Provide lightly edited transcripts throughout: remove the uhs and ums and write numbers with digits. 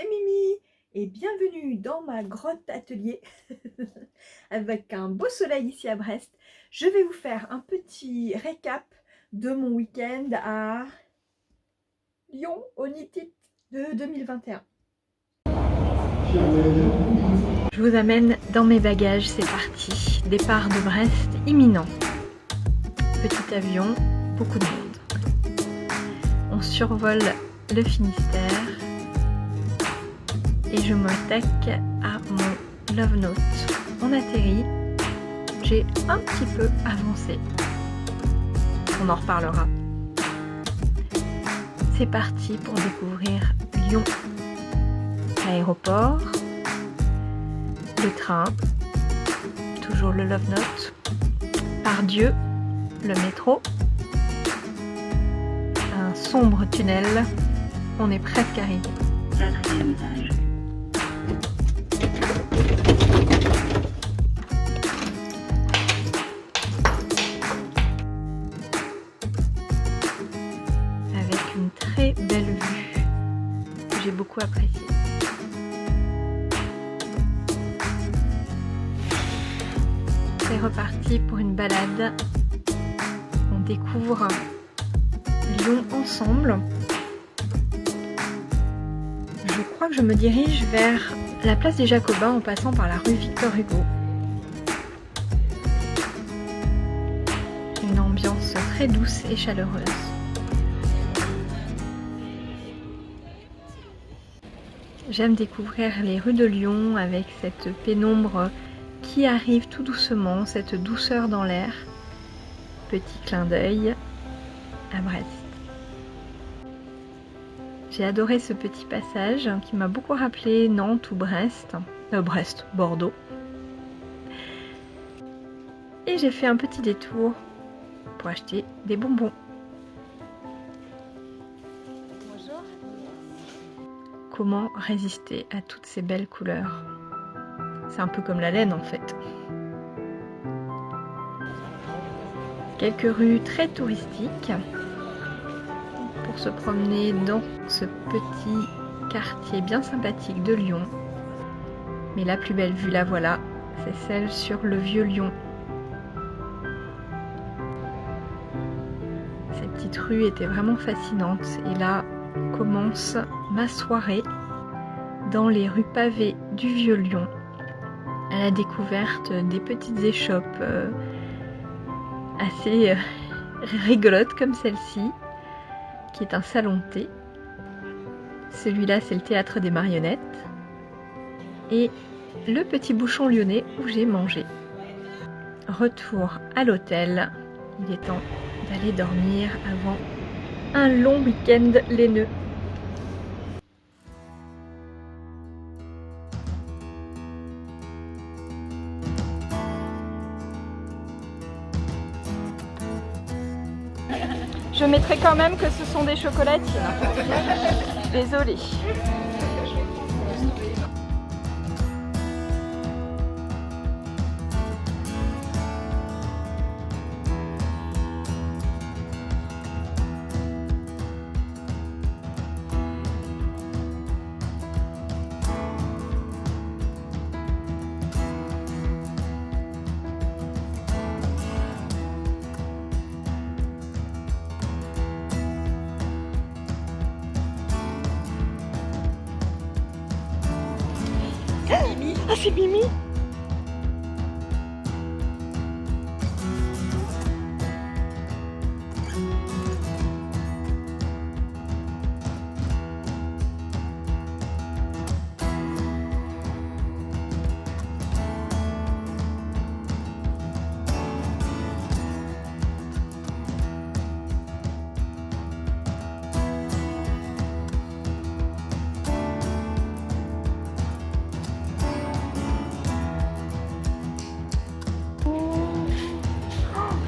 c'est Mimi et bienvenue dans ma grotte atelier avec un beau soleil ici à Brest. Je vais vous faire un petit récap de mon week-end à Lyon au Nitit de 2021. Je vous amène dans mes bagages, c'est parti. Départ de Brest imminent. Petit avion, beaucoup de monde. On survole le Finistère et je m'attaque à mon Love Note. On atterrit, j'ai un petit peu avancé. On en reparlera. C'est parti pour découvrir Lyon. L'aéroport, le train, toujours le Love Note, Pardieu, le métro, un sombre tunnel, on est presque arrivé. 4e étage. Avec une très belle vue que j'ai beaucoup appréciée. C'est reparti pour une balade. On découvre Lyon ensemble. Je crois que je me dirige vers la place des Jacobins en passant par la rue Victor Hugo. Une ambiance très douce et chaleureuse. J'aime découvrir les rues de Lyon avec cette pénombre qui arrive tout doucement, cette douceur dans l'air. Petit clin d'œil à Brest. J'ai adoré ce petit passage qui m'a beaucoup rappelé Nantes ou Brest. Bordeaux. Et j'ai fait un petit détour pour acheter des bonbons. Bonjour. Comment résister à toutes ces belles couleurs? C'est un peu comme la laine en fait. Quelques rues très touristiques pour se promener dans ce petit quartier bien sympathique de Lyon. Mais la plus belle vue, la voilà, c'est celle sur le vieux Lyon. Cette petite rue était vraiment fascinante et là commence ma soirée dans les rues pavées du vieux Lyon à la découverte des petites échoppes assez rigolotes comme celle-ci qui est un salon de thé. Celui-là c'est le théâtre des marionnettes et le petit bouchon lyonnais où j'ai mangé. Retour à l'hôtel, il est temps d'aller dormir avant un long week-end laineux. Je mettrai quand même que ce sont des chocolatines. Désolée. Ah, c'est Mimi!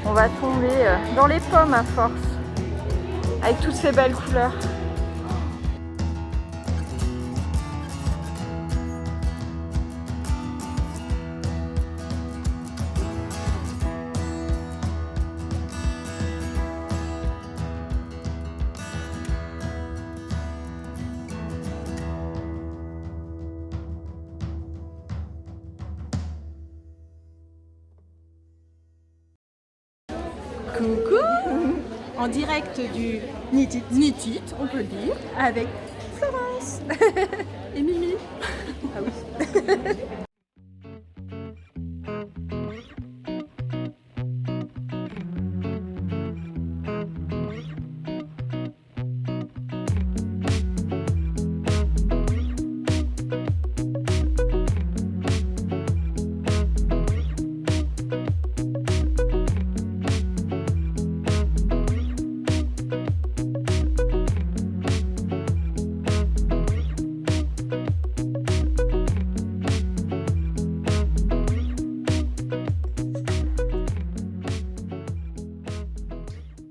On va tomber dans les pommes à force, avec toutes ces belles couleurs. Coucou. En direct du Nitit, on peut le dire, avec Florence et Mimi. Ah oui.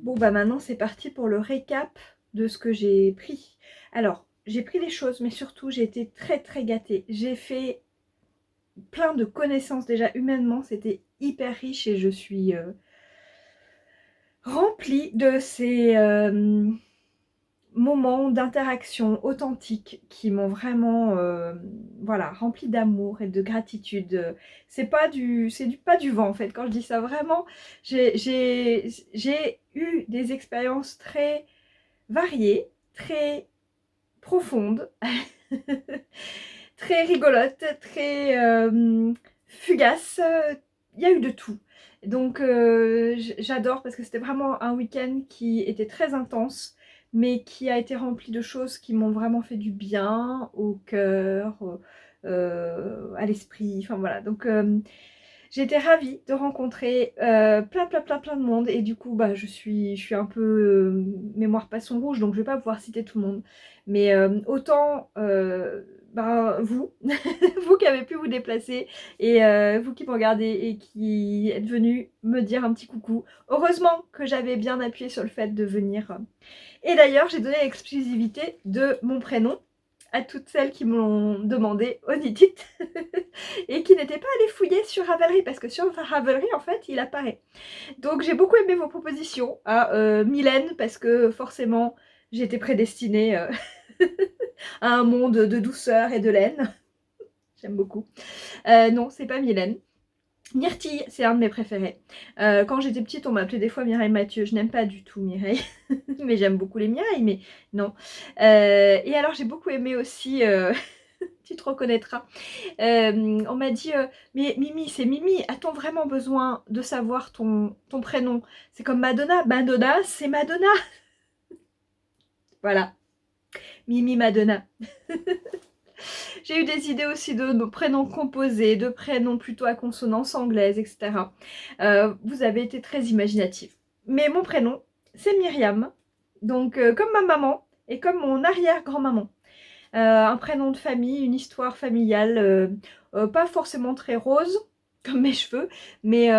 Bon bah maintenant c'est parti pour le récap de ce que j'ai pris. Alors j'ai pris des choses mais surtout j'ai été très gâtée. J'ai fait plein de connaissances déjà humainement, c'était hyper riche et je suis remplie de ces moments d'interaction authentiques qui m'ont vraiment voilà, rempli d'amour et de gratitude. C'est pas du vent en fait quand je dis ça, vraiment j'ai eu des expériences très variées, très profondes, très rigolotes, très fugaces. Il y a eu de tout. Donc j'adore parce que c'était vraiment un week-end qui était très intense mais qui a été rempli de choses qui m'ont vraiment fait du bien au cœur, à l'esprit, enfin voilà. Donc j'ai été ravie de rencontrer plein de monde et du coup bah, je suis un peu mémoire passion rouge donc je vais pas pouvoir citer tout le monde. Mais autant ben, vous, vous qui avez pu vous déplacer et vous qui me regardez et qui êtes venus me dire un petit coucou. Heureusement que j'avais bien appuyé sur le fait de venir. Et d'ailleurs j'ai donné l'exclusivité de mon prénom à toutes celles qui m'ont demandé Onitit et qui n'étaient pas allées fouiller sur Ravelry parce que sur Ravelry en fait il apparaît. Donc j'ai beaucoup aimé vos propositions à Mylène parce que forcément j'étais prédestinée à un monde de douceur et de laine. J'aime beaucoup. Non, c'est pas Mylène. Myrtille, c'est un de mes préférés. Quand j'étais petite, on m'appelait des fois Mireille Mathieu. Je n'aime pas du tout Mireille, mais j'aime beaucoup les Mireille, mais non. Et alors, j'ai beaucoup aimé aussi, tu te reconnaîtras, on m'a dit mais Mimi, c'est Mimi, a-t-on vraiment besoin de savoir ton prénom? C'est comme Madonna, Madonna, c'est Madonna. Voilà, Mimi Madonna. J'ai eu des idées aussi de prénoms composés, de prénoms plutôt à consonance anglaise, etc. Vous avez été très imaginatifs. Mais mon prénom, c'est Myriam. Donc comme ma maman et comme mon arrière-grand-maman. Un prénom de famille, une histoire familiale, pas forcément très rose, comme mes cheveux, mais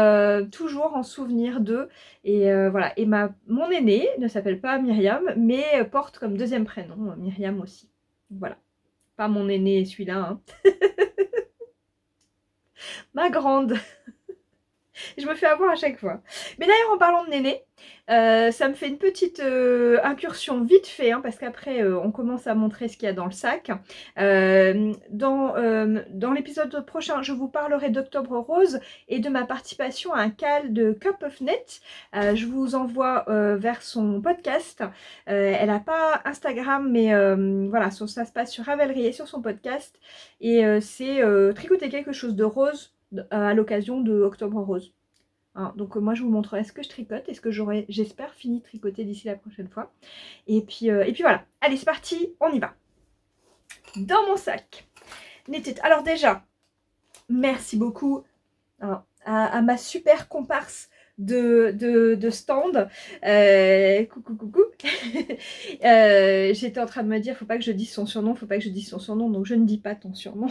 toujours en souvenir d'eux. Et voilà. Et mon aînée ne s'appelle pas Myriam, mais porte comme deuxième prénom Myriam aussi. Voilà. Pas mon aîné, celui-là. Hein. Ma grande. Je me fais avoir à chaque fois. Mais d'ailleurs, en parlant de Néné, ça me fait une petite incursion vite fait, hein, parce qu'après, on commence à montrer ce qu'il y a dans le sac. Dans l'épisode prochain, je vous parlerai d'Octobre Rose et de ma participation à un call de Cup of Net. Je vous envoie vers son podcast. Elle n'a pas Instagram, mais voilà, ça se passe sur Ravelry et sur son podcast. Et c'est tricoter quelque chose de rose à l'occasion de Octobre Rose. Hein, donc moi je vous montrerai ce que je tricote et ce que j'aurai, j'espère, fini de tricoter d'ici la prochaine fois. Et puis voilà. Allez, c'est parti, on y va. Dans mon sac. Alors déjà, merci beaucoup à ma super comparse de stand. Coucou. J'étais en train de me dire, faut pas que je dise son surnom, donc je ne dis pas ton surnom.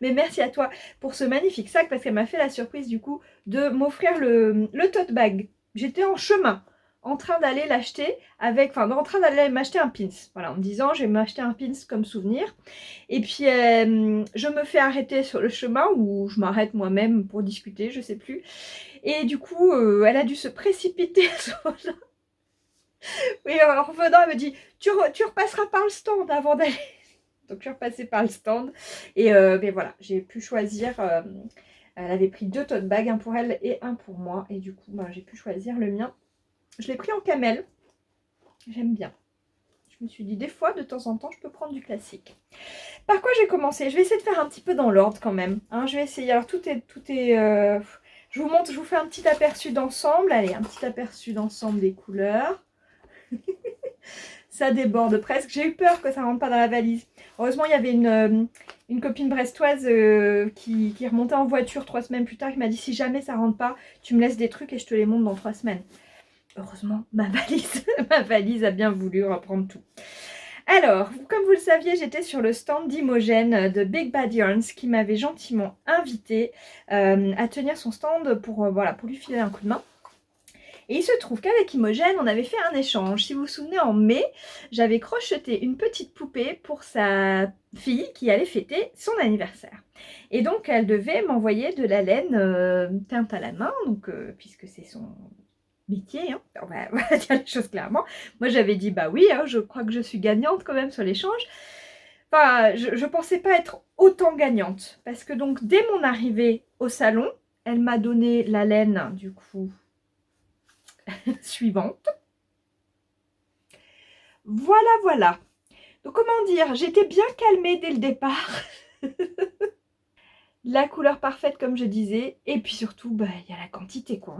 Mais merci à toi pour ce magnifique sac parce qu'elle m'a fait la surprise du coup de m'offrir le tote bag. J'étais en chemin en train d'aller l'acheter en train d'aller m'acheter un pins. Voilà, en me disant je vais m'acheter un pins comme souvenir. Et puis je me fais arrêter sur le chemin ou je m'arrête moi-même pour discuter, je sais plus. Et du coup, elle a dû se précipiter sur là. Et en revenant, elle me dit tu repasseras par le stand avant d'aller. Donc je suis repassée par le stand et ben voilà, j'ai pu choisir Elle avait pris 2 tote bags, un pour elle et un pour moi. Et du coup, j'ai pu choisir le mien. Je l'ai pris en camel. J'aime bien. Je me suis dit, des fois, de temps en temps, je peux prendre du classique. Par quoi j'ai commencé? Je vais essayer de faire un petit peu dans l'ordre quand même. Hein, je vais essayer. Alors, je vous montre, je vous fais un petit aperçu d'ensemble. Allez, un petit aperçu d'ensemble des couleurs. Ça déborde presque. J'ai eu peur que ça ne rentre pas dans la valise. Heureusement, il y avait une copine brestoise qui remontait en voiture 3 semaines plus tard, qui m'a dit, si jamais ça rentre pas, tu me laisses des trucs et je te les montre dans 3 semaines. Heureusement, ma valise a bien voulu reprendre tout. Alors, comme vous le saviez, j'étais sur le stand d'Imogen de Big Bad Yarns qui m'avait gentiment invité à tenir son stand pour lui filer un coup de main. Et il se trouve qu'avec Imogen, on avait fait un échange. Si vous vous souvenez, en mai, j'avais crocheté une petite poupée pour sa fille qui allait fêter son anniversaire. Et donc, elle devait m'envoyer de la laine teinte à la main, donc, puisque c'est son métier, hein. On va dire les choses clairement. Moi, j'avais dit, bah oui, hein, je crois que je suis gagnante quand même sur l'échange. Enfin, je ne pensais pas être autant gagnante. Parce que donc, dès mon arrivée au salon, elle m'a donné la laine, du coup, suivante. Voilà. Donc, comment dire, j'étais bien calmée dès le départ. La couleur parfaite, comme je disais. Et puis surtout, il y a la quantité, quoi.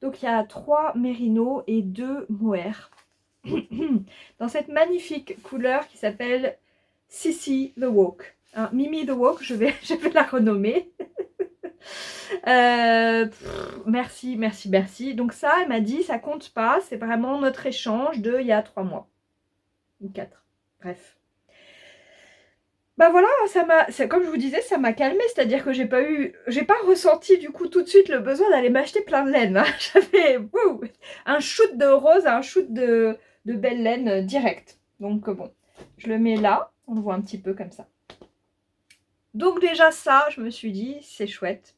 Donc, il y a 3 mérinos et 2 mohair. Dans cette magnifique couleur qui s'appelle Sissy the Walk. Hein, Mimi the Walk, je vais la renommer. Merci. Donc ça, elle m'a dit, ça compte pas. C'est vraiment notre échange de il y a 3 mois. Ou 4. Bref. Voilà, comme je vous disais, ça m'a calmée. C'est-à-dire que j'ai pas ressenti du coup tout de suite le besoin d'aller m'acheter plein de laine. Hein. J'avais un shoot de rose, un shoot de belle laine direct. Donc bon, je le mets là. On le voit un petit peu comme ça. Donc déjà ça, je me suis dit, c'est chouette.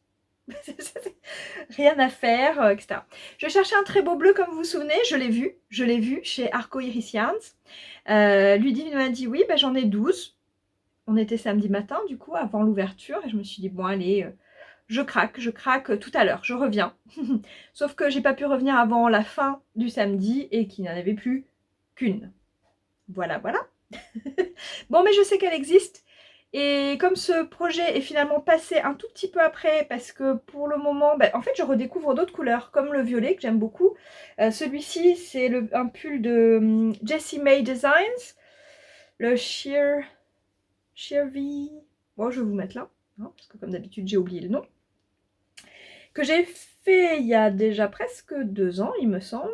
Rien à faire, etc. Je cherchais un très beau bleu, comme vous vous souvenez, je l'ai vu chez Arco Iris Yarns. Ludivine m'a dit oui, j'en ai 12. On était samedi matin, du coup, avant l'ouverture, et je me suis dit, bon, allez, je craque tout à l'heure, je reviens. Sauf que j'ai pas pu revenir avant la fin du samedi, et qu'il n'y en avait plus qu'une. Voilà. Bon, mais je sais qu'elle existe, et comme ce projet est finalement passé un tout petit peu après, parce que pour le moment, en fait, je redécouvre d'autres couleurs, comme le violet, que j'aime beaucoup. Celui-ci, c'est un pull de Jessie May Designs, le Sheer V. Bon, je vais vous mettre là, hein, parce que comme d'habitude, j'ai oublié le nom. Que j'ai fait il y a déjà presque 2 ans, il me semble.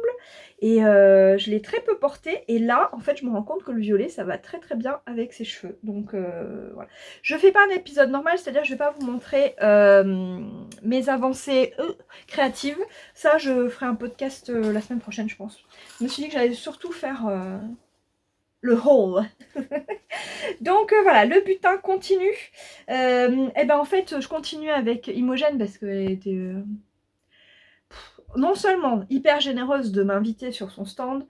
Et je l'ai très peu porté. Et là, en fait, je me rends compte que le violet, ça va très très bien avec ses cheveux. Donc, voilà. Je ne fais pas un épisode normal, c'est-à-dire que je ne vais pas vous montrer mes avancées créatives. Ça, je ferai un podcast la semaine prochaine, je pense. Je me suis dit que j'allais surtout faire le haul. Donc voilà, le butin continue. En fait, je continue avec Imogen parce qu'elle était non seulement hyper généreuse de m'inviter sur son stand.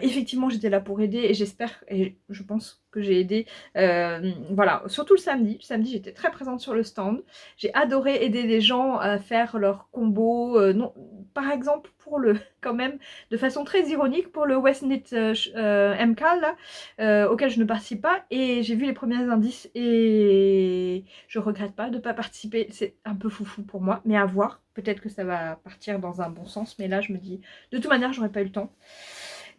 Effectivement, j'étais là pour aider et j'espère et je pense que j'ai aidé. Voilà, surtout le samedi. Le samedi, j'étais très présente sur le stand. J'ai adoré aider les gens à faire leurs combos. Non, par exemple, quand même, de façon très ironique, pour le West Knit MK, là, auquel je ne participe pas. Et j'ai vu les premiers indices et je regrette pas de ne pas participer. C'est un peu foufou pour moi, mais à voir. Peut-être que ça va partir dans un bon sens, mais là, je me dis, de toute manière, j'aurais pas eu le temps.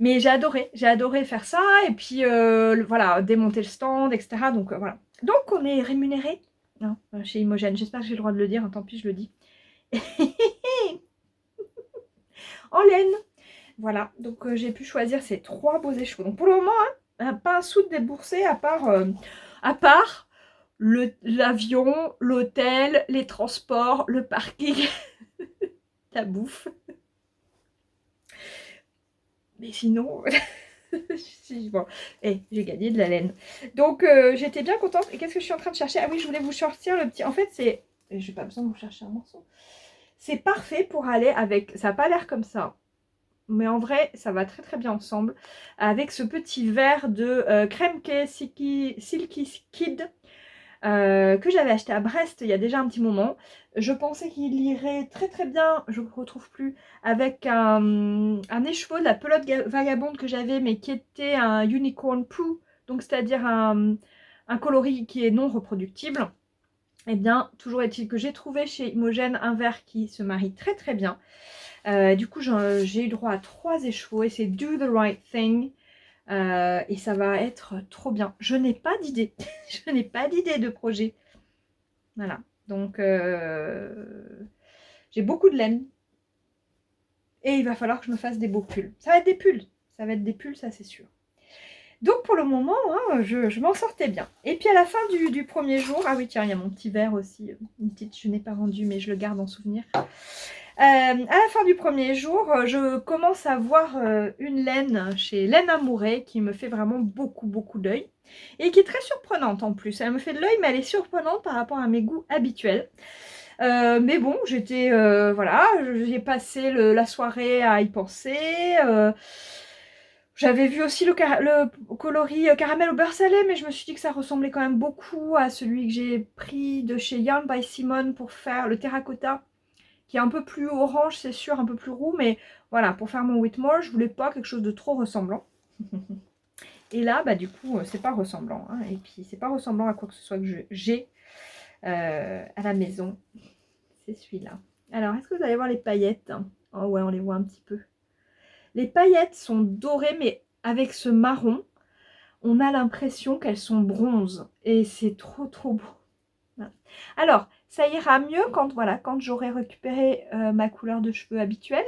Mais j'ai adoré faire ça, et puis voilà, démonter le stand, etc. Donc voilà. Donc on est rémunéré hein, chez Imogen. J'espère que j'ai le droit de le dire, hein, tant pis, je le dis. En laine. Voilà, donc j'ai pu choisir ces 3 beaux échevaux. Donc pour le moment, hein, pas un sou de déboursé à part l'avion, l'hôtel, les transports, le parking, la bouffe. Mais sinon, bon, j'ai gagné de la laine. Donc, j'étais bien contente. Et qu'est-ce que je suis en train de chercher? Ah oui, je voulais vous sortir le petit... En fait, c'est... Je n'ai pas besoin de vous chercher un morceau. C'est parfait pour aller avec... Ça n'a pas l'air comme ça. Mais en vrai, ça va très très bien ensemble. Avec ce petit verre de Kremke Silky Kid. que j'avais acheté à Brest il y a déjà un petit moment. Je pensais qu'il irait très très bien, je ne le retrouve plus, avec un écheveau de la pelote vagabonde que j'avais, mais qui était un unicorn poo, donc c'est-à-dire un coloris qui est non reproductible. Eh bien, toujours est-il que j'ai trouvé chez Imogen un verre qui se marie très très bien. Du coup, j'ai eu droit à 3 échevaux et c'est Do the Right Thing. Et ça va être trop bien. Je n'ai pas d'idée. Je n'ai pas d'idée de projet. Voilà. Donc, j'ai beaucoup de laine. Et il va falloir que je me fasse des beaux pulls. Ça va être des pulls. Ça va être des pulls, ça c'est sûr. Donc pour le moment, hein, je m'en sortais bien. Et puis à la fin du premier jour, ah oui tiens, il y a mon petit verre aussi. Une petite, je n'ai pas rendu, mais je le garde en souvenir. À la fin du premier jour, je commence à voir une laine chez Laine Amouret qui me fait vraiment beaucoup d'œil et qui est très surprenante en plus. Elle me fait de l'œil, mais elle est surprenante par rapport à mes goûts habituels. Mais bon, j'étais voilà, j'ai passé la soirée à y penser. J'avais vu aussi le coloris caramel au beurre salé, mais je me suis dit que ça ressemblait quand même beaucoup à celui que j'ai pris de chez Yarn by Simone pour faire le terracotta, qui est un peu plus orange, c'est sûr, un peu plus roux, mais voilà, pour faire mon Whitmore, je voulais pas quelque chose de trop ressemblant. Et là, bah du coup, c'est pas ressemblant, hein, et puis c'est pas ressemblant à quoi que ce soit que j'ai à la maison. C'est celui-là. Alors, est-ce que vous allez voir les paillettes? Oh ouais, on les voit un petit peu. Les paillettes sont dorées, mais avec ce marron, on a l'impression qu'elles sont bronze. Et c'est trop beau. Voilà. Alors, ça ira mieux quand, voilà, quand j'aurai récupéré ma couleur de cheveux habituelle.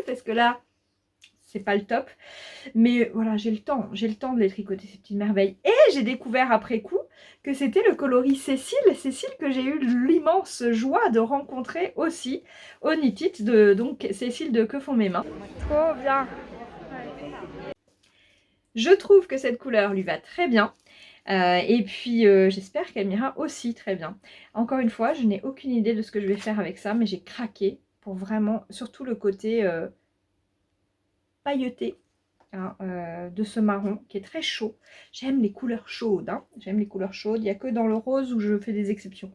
Parce que là, c'est pas le top. Mais voilà, j'ai le temps de les tricoter, ces petites merveilles. Et j'ai découvert après coup que c'était le coloris Cécile. Cécile que j'ai eu l'immense joie de rencontrer aussi au Knit It, donc Cécile de Que font mes mains. Trop bien. Je trouve que cette couleur lui va très bien. Et puis j'espère qu'elle m'ira aussi très bien. Encore une fois, je n'ai aucune idée de ce que je vais faire avec ça, mais j'ai craqué pour vraiment, surtout le côté pailleté, hein, de ce marron qui est très chaud. J'aime les couleurs chaudes, hein. J'aime les couleurs chaudes. Il n'y a que dans le rose où je fais des exceptions.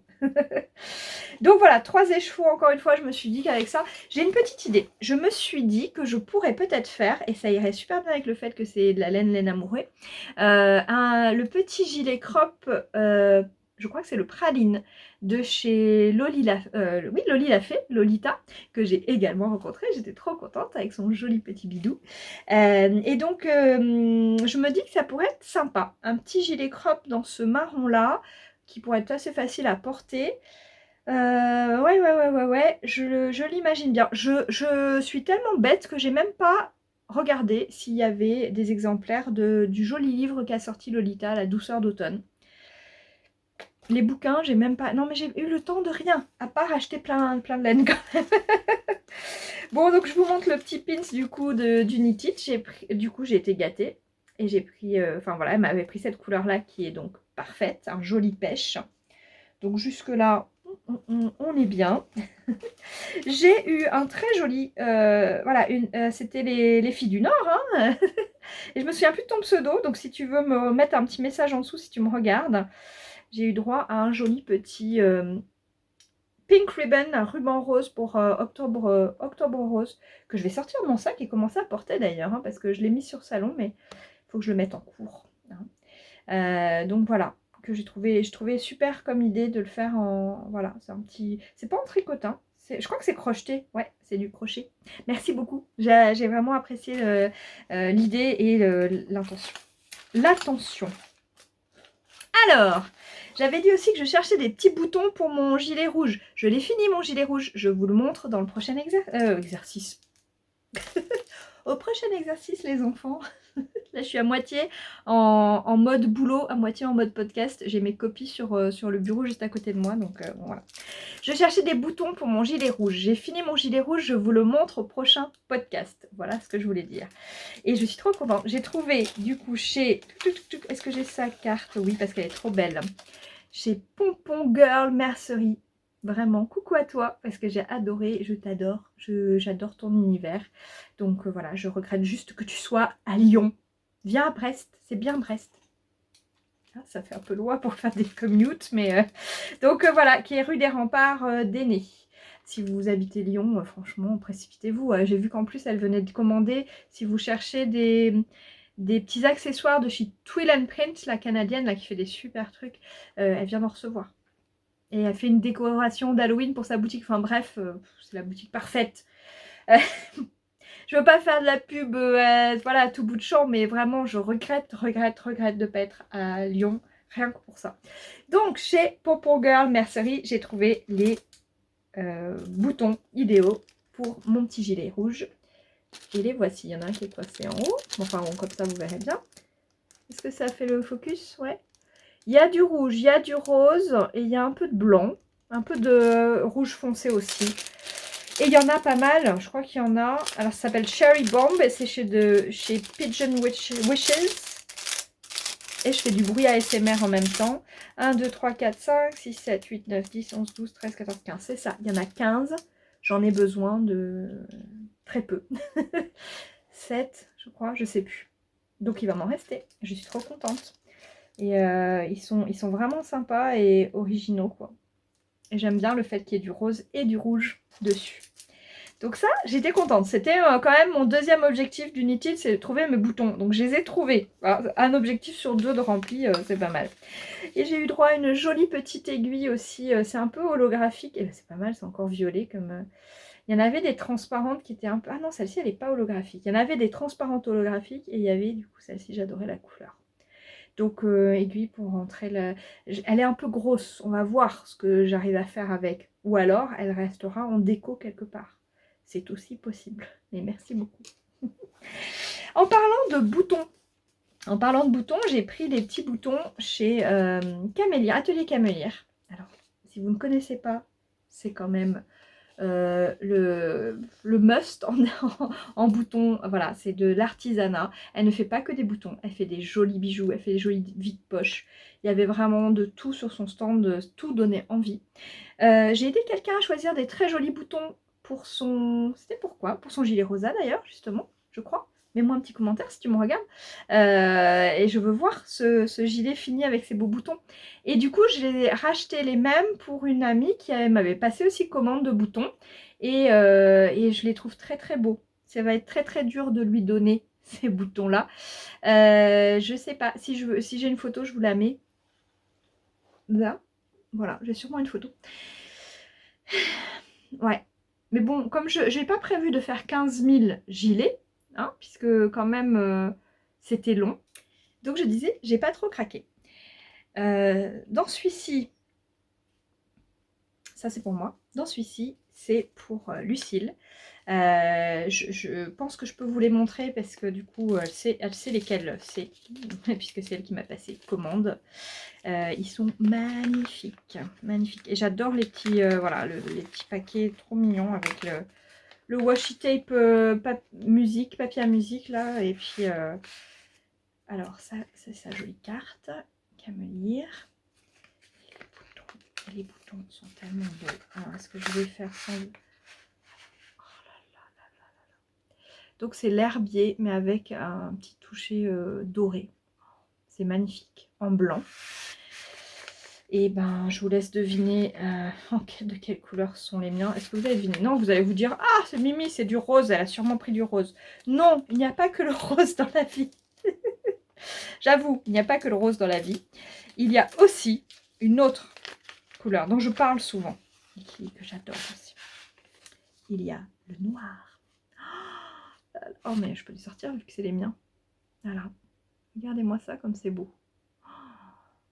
Donc voilà, 3 échevaux, encore une fois, je me suis dit qu'avec ça, j'ai une petite idée. Je me suis dit que je pourrais peut-être faire, et ça irait super bien avec le fait que c'est de la laine Amouret, le petit gilet crop, je crois que c'est le praline, de chez Loli l'a fait, Lolita, que j'ai également rencontré. J'étais trop contente avec son joli petit bidou. Et donc, je me dis que ça pourrait être sympa. Un petit gilet crop dans ce marron-là, qui pourrait être assez facile à porter. Ouais, je l'imagine bien. Je suis tellement bête que j'ai même pas regardé s'il y avait des exemplaires du joli livre qu'a sorti Lolita, La douceur d'automne. Les bouquins, j'ai même pas... Non, mais j'ai eu le temps de rien, à part acheter plein de laine quand même. Bon, donc je vous montre le petit pins du coup du Knit It. Du coup, j'ai été gâtée. Et j'ai pris... Enfin voilà, elle m'avait pris cette couleur-là qui est donc parfaite, un joli pêche. Donc jusque-là, on est bien. J'ai eu un très joli... voilà, c'était les filles du Nord. Hein. Et je me souviens plus de ton pseudo. Donc si tu veux me mettre un petit message en dessous si tu me regardes. J'ai eu droit à un joli petit pink ribbon, un ruban rose pour octobre rose, que je vais sortir de mon sac et commencer à porter d'ailleurs, hein, parce que je l'ai mis sur salon, mais il faut que je le mette en cours. Hein. Donc voilà, que je trouvais super comme idée de le faire en... Voilà, c'est un petit... C'est pas en tricotin, je crois que c'est crocheté, ouais, c'est du crochet. Merci beaucoup, j'ai vraiment apprécié l'idée et l'intention. L'attention. Alors, j'avais dit aussi que je cherchais des petits boutons pour mon gilet rouge. Je l'ai fini mon gilet rouge. Je vous le montre dans le prochain exercice. Au prochain exercice les enfants. Là je suis à moitié en mode boulot, à moitié en mode podcast. J'ai mes copies sur le bureau juste à côté de moi. Donc bon, voilà. Je cherchais des boutons pour mon gilet rouge. J'ai fini mon gilet rouge, je vous le montre au prochain podcast. Voilà ce que je voulais dire. Et je suis trop contente. J'ai trouvé du coup chez... Est-ce que j'ai sa carte? Oui, parce qu'elle est trop belle. Chez Pompon Girl Mercerie. Vraiment, coucou à toi, parce que j'ai adoré, je t'adore, j'adore ton univers. Donc voilà, je regrette juste que tu sois à Lyon. Viens à Brest, c'est bien Brest. Ça fait un peu loin pour faire des commutes, mais donc voilà, qui est rue des Remparts d'Ainay. Si vous habitez Lyon, franchement, précipitez-vous. J'ai vu qu'en plus, elle venait de commander, si vous cherchez des petits accessoires de chez Twill and Print, la canadienne, là, qui fait des super trucs, elle vient d'en recevoir. Et elle fait une décoration d'Halloween pour sa boutique. Enfin bref, c'est la boutique parfaite. Je veux pas faire de la pub voilà, à tout bout de champ, mais vraiment, je regrette de pas être à Lyon, rien que pour ça. Donc, chez Popo Girl Mercerie, j'ai trouvé les boutons idéaux pour mon petit gilet rouge. Et les voici. Il y en a un qui est coincé en haut. Enfin, bon, comme ça, vous verrez bien. Est-ce que ça fait le focus? Ouais. Il y a du rouge, il y a du rose et il y a un peu de blanc. Un peu de rouge foncé aussi. Et il y en a pas mal, je crois qu'il y en a. Alors ça s'appelle Cherry Bomb et c'est chez Pigeon Wishes. Et je fais du bruit ASMR en même temps. 1, 2, 3, 4, 5, 6, 7, 8, 9, 10, 11, 12, 13, 14, 15. C'est ça, il y en a 15. J'en ai besoin de très peu. 7, je crois, je sais plus. Donc il va m'en rester. Je suis trop contente. Et ils sont vraiment sympas et originaux, quoi. Et j'aime bien le fait qu'il y ait du rose et du rouge dessus. Donc ça, j'étais contente. C'était quand même mon deuxième objectif du Knit It, c'est de trouver mes boutons. Donc je les ai trouvés. Alors, un objectif sur 2 de rempli, c'est pas mal. Et j'ai eu droit à une jolie petite aiguille aussi. C'est un peu holographique. Et c'est pas mal, c'est encore violet comme... Il y en avait des transparentes qui étaient un peu... Ah non, celle-ci, elle n'est pas holographique. Il y en avait des transparentes holographiques et il y avait, du coup, celle-ci, j'adorais la couleur. Donc, aiguille pour rentrer la... Elle est un peu grosse. On va voir ce que j'arrive à faire avec. Ou alors, elle restera en déco quelque part. C'est aussi possible. Mais merci beaucoup. En parlant de boutons, j'ai pris des petits boutons chez Camélia, Atelier Camélia. Alors, si vous ne connaissez pas, c'est quand même... le must en bouton, voilà, c'est de l'artisanat. Elle ne fait pas que des boutons, elle fait des jolis bijoux, elle fait des jolis vides-poches. Il y avait vraiment de tout sur son stand, tout donnait envie. J'ai aidé quelqu'un à choisir des très jolis boutons pour son... C'était pourquoi? Pour son gilet rosa d'ailleurs, justement, je crois. Mets-moi un petit commentaire si tu me regardes. Et je veux voir ce gilet fini avec ses beaux boutons. Et du coup, j'ai racheté les mêmes pour une amie qui m'avait passé aussi commande de boutons. Et je les trouve très très beaux. Ça va être très très dur de lui donner ces boutons-là. Je sais pas. Si j'ai une photo, je vous la mets. Là. Voilà, j'ai sûrement une photo. Ouais. Mais bon, comme je n'ai pas prévu de faire 15 000 gilets, hein, puisque quand même c'était long. Donc je disais, j'ai pas trop craqué. Dans celui-ci, ça c'est pour moi. Dans celui-ci, c'est pour Lucille. Je pense que je peux vous les montrer parce que du coup, elle sait lesquels c'est, puisque c'est elle qui m'a passé commande. Ils sont magnifiques, magnifiques. Et j'adore les petits, voilà, les petits paquets trop mignons avec le washi tape papier à musique là. Et puis, alors ça, c'est sa jolie carte qu'à me lire. Les boutons sont tellement beaux. Alors, est-ce que je vais faire sans... Donc c'est l'herbier, mais avec un petit toucher doré. C'est magnifique, en blanc. Et ben, je vous laisse deviner de quelle couleur sont les miens. Est-ce que vous allez deviner? Non, vous allez vous dire, ah, c'est Mimi, c'est du rose, elle a sûrement pris du rose. Non, il n'y a pas que le rose dans la vie. J'avoue, il n'y a pas que le rose dans la vie. Il y a aussi une autre couleur dont je parle souvent et que j'adore aussi. Il y a le noir. Oh, mais je peux les sortir vu que c'est les miens. Voilà. Regardez-moi ça comme c'est beau.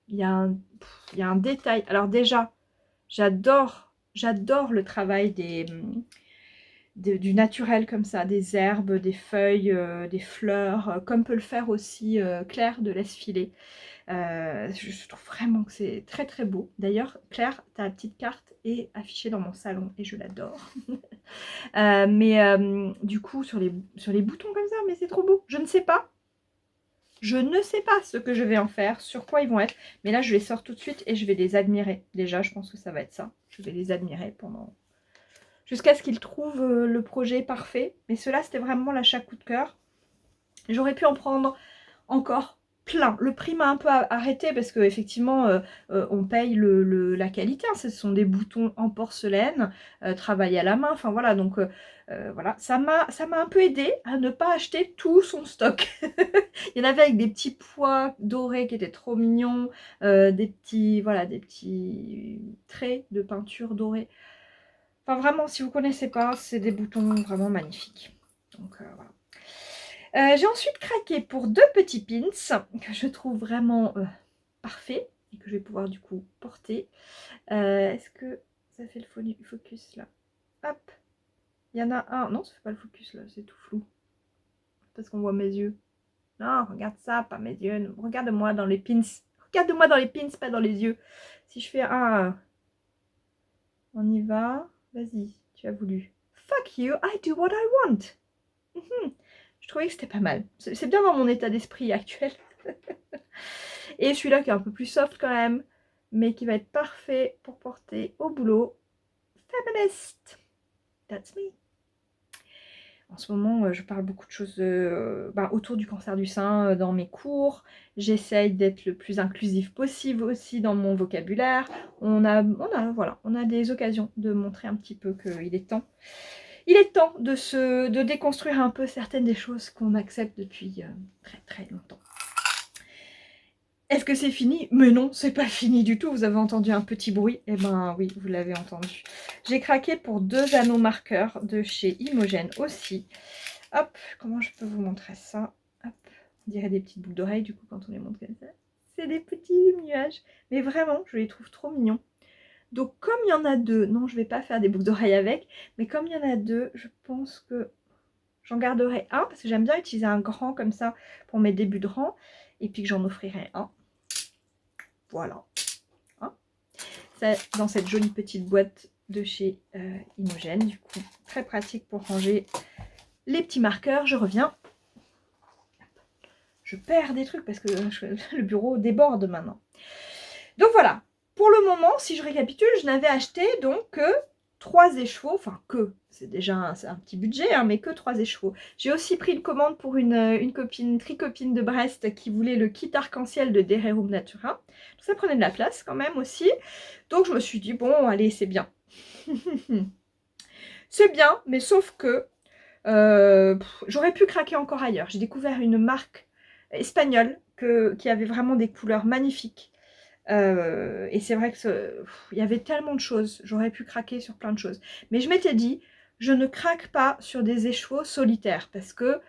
Il y a un détail. Alors déjà, j'adore le travail du naturel comme ça, des herbes, des feuilles, des fleurs, comme peut le faire aussi Claire de Laisse Filer. Je trouve vraiment que c'est très très beau. D'ailleurs, Claire, ta petite carte est affichée dans mon salon et je l'adore. Du coup, sur les boutons comme ça, mais c'est trop beau. Je ne sais pas. Je ne sais pas ce que je vais en faire, sur quoi ils vont être. Mais là, je les sors tout de suite et je vais les admirer. Déjà, je pense que ça va être ça. Je vais les admirer pendant... jusqu'à ce qu'ils trouvent le projet parfait. Mais ceux-là, c'était vraiment l'achat coup de cœur. J'aurais pu en prendre encore plein. Le prix m'a un peu arrêté parce que effectivement on paye la qualité, hein. Ce sont des boutons en porcelaine, travaillés à la main, enfin voilà, donc voilà, ça m'a un peu aidé à ne pas acheter tout son stock. Il y en avait avec des petits pois dorés qui étaient trop mignons, des petits, voilà, des petits traits de peinture dorée. Enfin vraiment, si vous connaissez pas, c'est des boutons vraiment magnifiques. Donc voilà. J'ai ensuite craqué pour 2 petits pins que je trouve vraiment parfaits et que je vais pouvoir du coup porter. Est-ce que ça fait le focus là? Hop, il y en a un. Non, ça fait pas le focus là, c'est tout flou. Parce qu'on voit mes yeux. Non, regarde ça, pas mes yeux. Regarde-moi dans les pins. Regarde-moi dans les pins, pas dans les yeux. Si je fais un... On y va. Vas-y, tu as voulu. Fuck you, I do what I want. Je trouvais que c'était pas mal. C'est bien dans mon état d'esprit actuel. Et celui-là qui est un peu plus soft quand même, mais qui va être parfait pour porter au boulot. Feminist. That's me. En ce moment, je parle beaucoup de choses autour du cancer du sein dans mes cours. J'essaye d'être le plus inclusif possible aussi dans mon vocabulaire. On a des occasions de montrer un petit peu qu'il est temps. Il est temps de déconstruire un peu certaines des choses qu'on accepte depuis très très longtemps. Est-ce que c'est fini? Mais non, c'est pas fini du tout. Vous avez entendu un petit bruit? Eh ben oui, vous l'avez entendu. J'ai craqué pour 2 anneaux marqueurs de chez Imogen aussi. Hop, comment je peux vous montrer ça? Hop, on dirait des petites boucles d'oreilles du coup quand on les montre comme ça. C'est des petits nuages. Mais vraiment, je les trouve trop mignons. Donc comme il y en a 2, non, je vais pas faire des boucles d'oreilles avec. Mais comme il y en a 2, je pense que j'en garderai un. Parce que j'aime bien utiliser un grand comme ça pour mes débuts de rang. Et puis que j'en offrirai un. Voilà. Hein, ça, dans cette jolie petite boîte de chez Imogen. Du coup, très pratique pour ranger les petits marqueurs. Je reviens. Je perds des trucs parce que le bureau déborde maintenant. Donc voilà. Pour le moment, si je récapitule, je n'avais acheté donc que 3 écheveaux. Enfin, c'est déjà un petit budget, hein, mais que 3 écheveaux. J'ai aussi pris une commande pour une copine, tricopine de Brest qui voulait le kit arc-en-ciel de Dererum Natura. Ça prenait de la place quand même aussi. Donc je me suis dit, bon, allez, c'est bien. C'est bien, mais sauf que j'aurais pu craquer encore ailleurs. J'ai découvert une marque espagnole qui avait vraiment des couleurs magnifiques. Et c'est vrai que il y avait tellement de choses, j'aurais pu craquer sur plein de choses. Mais je m'étais dit, je ne craque pas sur des écheveaux solitaires parce que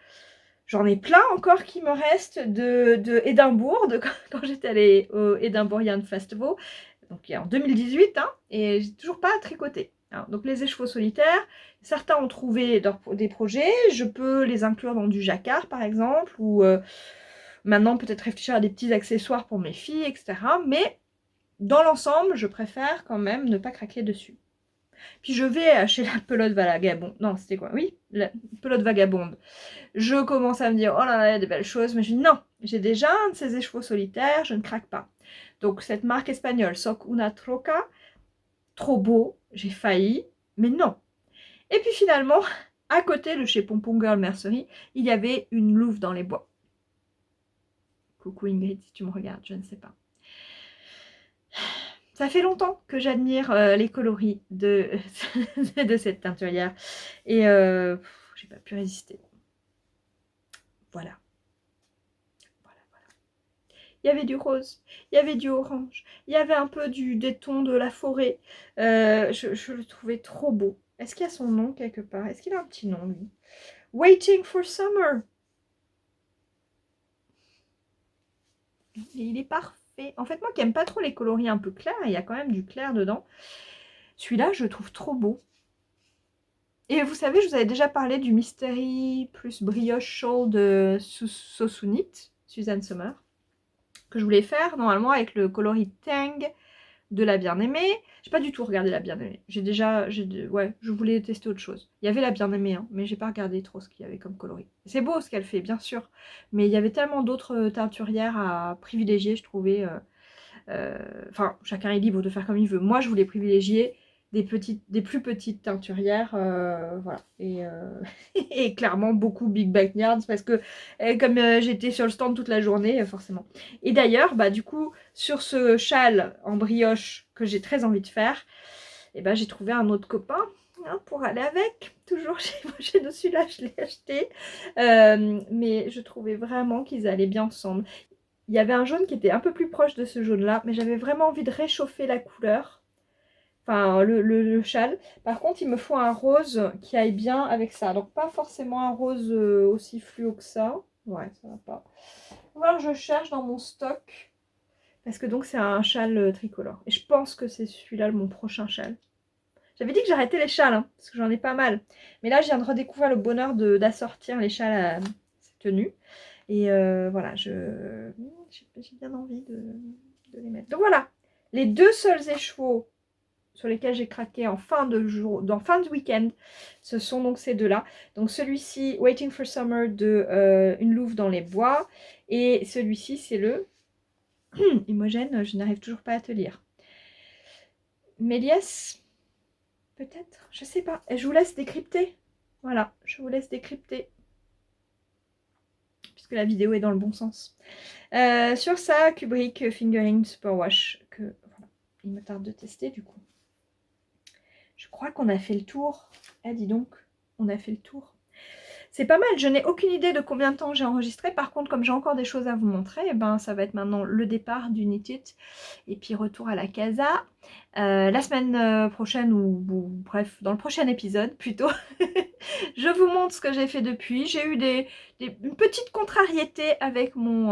j'en ai plein encore qui me restent de Édimbourg, quand j'étais allée au Edinburghian Festival, donc en 2018, hein, et j'ai toujours pas tricoté. Hein. Donc les écheveaux solitaires, certains ont trouvé des projets, je peux les inclure dans du jacquard par exemple, ou maintenant peut-être réfléchir à des petits accessoires pour mes filles, etc. Mais dans l'ensemble, je préfère quand même ne pas craquer dessus. Puis je vais chez la pelote vagabonde. Non, c'était quoi? Oui, la pelote vagabonde. Je commence à me dire, oh là là, il y a des belles choses. Mais je dis, non, j'ai déjà un de ces écheveaux solitaires, je ne craque pas. Donc cette marque espagnole, Soc Una Troca, trop beau, j'ai failli, mais non. Et puis finalement, à côté, le chez Pompon Girl Mercerie, il y avait une louve dans les bois. Coucou Ingrid, si tu me regardes, je ne sais pas. Ça fait longtemps que j'admire les coloris de cette teinturière. Et j'ai pas pu résister. Voilà. Il y avait du rose, il y avait du orange, il y avait un peu des tons de la forêt. Je le trouvais trop beau. Est-ce qu'il y a son nom quelque part? Est-ce qu'il a un petit nom, lui? Waiting for Summer. Il est parfait. En fait, moi qui n'aime pas trop les coloris un peu clairs, il y a quand même du clair dedans. Celui-là, je le trouve trop beau. Et vous savez, je vous avais déjà parlé du Mystery plus Brioche Shawl de Sosunit, Suzanne Sommer, que je voulais faire normalement avec le coloris Tang de La Bien-Aimée. J'ai pas du tout regardé La Bien-Aimée. Ouais, je voulais tester autre chose. Il y avait La Bien-Aimée, hein, mais j'ai pas regardé trop ce qu'il y avait comme coloris. C'est beau ce qu'elle fait, bien sûr, mais il y avait tellement d'autres teinturières à privilégier, je trouvais. Enfin, chacun est libre de faire comme il veut. Moi, je voulais privilégier des plus petites teinturières, voilà. Et clairement beaucoup Big Backyards parce que comme j'étais sur le stand toute la journée, forcément. Et d'ailleurs, bah du coup, sur ce châle en brioche que j'ai très envie de faire, et ben j'ai trouvé un autre copain hein, pour aller avec. Toujours chez nous, celui-là je l'ai acheté, mais je trouvais vraiment qu'ils allaient bien ensemble. Il y avait un jaune qui était un peu plus proche de ce jaune-là, mais j'avais vraiment envie de réchauffer la couleur. Enfin, le châle. Par contre, il me faut un rose qui aille bien avec ça. Donc, pas forcément un rose aussi fluo que ça. Ouais, ça va pas. Voilà, je cherche dans mon stock. Parce que donc, c'est un châle tricolore. Et je pense que c'est celui-là mon prochain châle. J'avais dit que j'arrêtais les châles, hein, parce que j'en ai pas mal. Mais là, je viens de redécouvrir le bonheur d'assortir les châles à cette tenue. Et voilà, j'ai bien envie de les mettre. Donc voilà, les deux seuls écheveaux sur lesquels j'ai craqué en fin de week-end, ce sont donc ces deux-là. Donc celui-ci, Waiting for Summer de Une Louve dans les Bois. Et celui-ci, c'est le Imogène, je n'arrive toujours pas à te lire. Méliès, peut-être, je sais pas. Et je vous laisse décrypter. Voilà, je vous laisse décrypter. Puisque la vidéo est dans le bon sens. Sur ça, Kubrick Fingering Superwash, que voilà, il me tarde de tester du coup. Je crois qu'on a fait le tour. Ah, dis donc, on a fait le tour. C'est pas mal, je n'ai aucune idée de combien de temps j'ai enregistré. Par contre, comme j'ai encore des choses à vous montrer, eh ben, ça va être maintenant le départ du Knit It et puis retour à la casa. La semaine prochaine, ou bref, dans le prochain épisode plutôt, je vous montre ce que j'ai fait depuis. J'ai eu une petite contrariété avec mon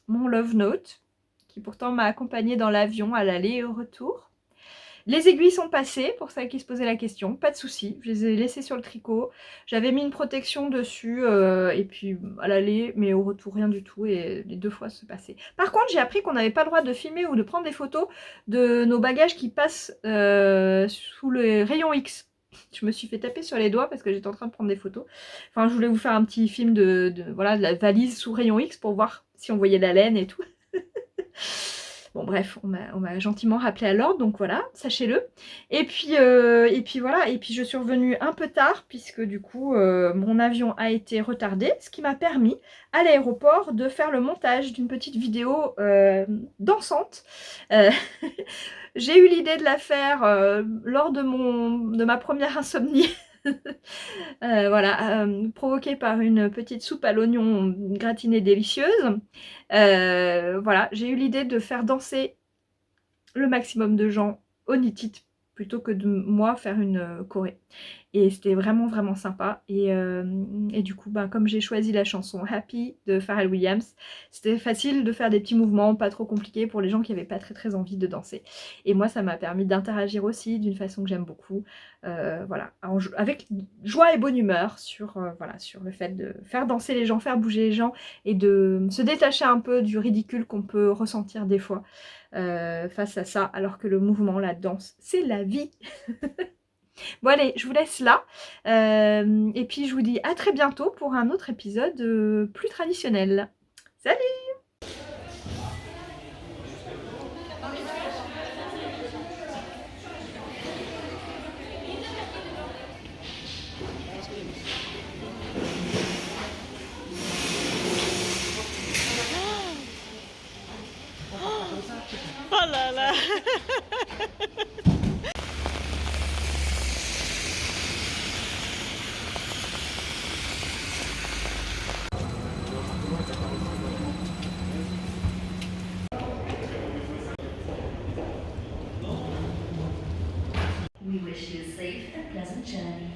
Love Note, qui pourtant m'a accompagnée dans l'avion à l'aller et au retour. Les aiguilles sont passées, pour celles qui se posaient la question, pas de souci, je les ai laissées sur le tricot. J'avais mis une protection dessus, et puis à l'aller, mais au retour rien du tout, et les deux fois se passaient. Par contre, j'ai appris qu'on n'avait pas le droit de filmer ou de prendre des photos de nos bagages qui passent sous le rayon X. Je me suis fait taper sur les doigts parce que j'étais en train de prendre des photos. Enfin, je voulais vous faire un petit film voilà, de la valise sous rayon X pour voir si on voyait la laine et tout. Bon bref, on m'a gentiment rappelé à l'ordre, donc voilà, sachez-le. Et puis voilà, et puis je suis revenue un peu tard, puisque du coup, mon avion a été retardé, ce qui m'a permis, à l'aéroport, de faire le montage d'une petite vidéo dansante. J'ai eu l'idée de la faire lors de ma première insomnie. Voilà, provoquée par une petite soupe à l'oignon gratinée délicieuse. Voilà, j'ai eu l'idée de faire danser le maximum de gens au Knit It plutôt que de moi faire une choré. Et c'était vraiment vraiment sympa. Et du coup, ben, comme j'ai choisi la chanson Happy de Pharrell Williams, c'était facile de faire des petits mouvements pas trop compliqués pour les gens qui n'avaient pas très envie de danser. Et moi, ça m'a permis d'interagir aussi d'une façon que j'aime beaucoup. Voilà, avec joie et bonne humeur voilà, sur le fait de faire danser les gens, faire bouger les gens et de se détacher un peu du ridicule qu'on peut ressentir des fois face à ça, alors que le mouvement, la danse, c'est la vie. Bon allez, je vous laisse là. Et puis je vous dis à très bientôt pour un autre épisode plus traditionnel. Salut! Oh là là. We wish you a safe and pleasant journey.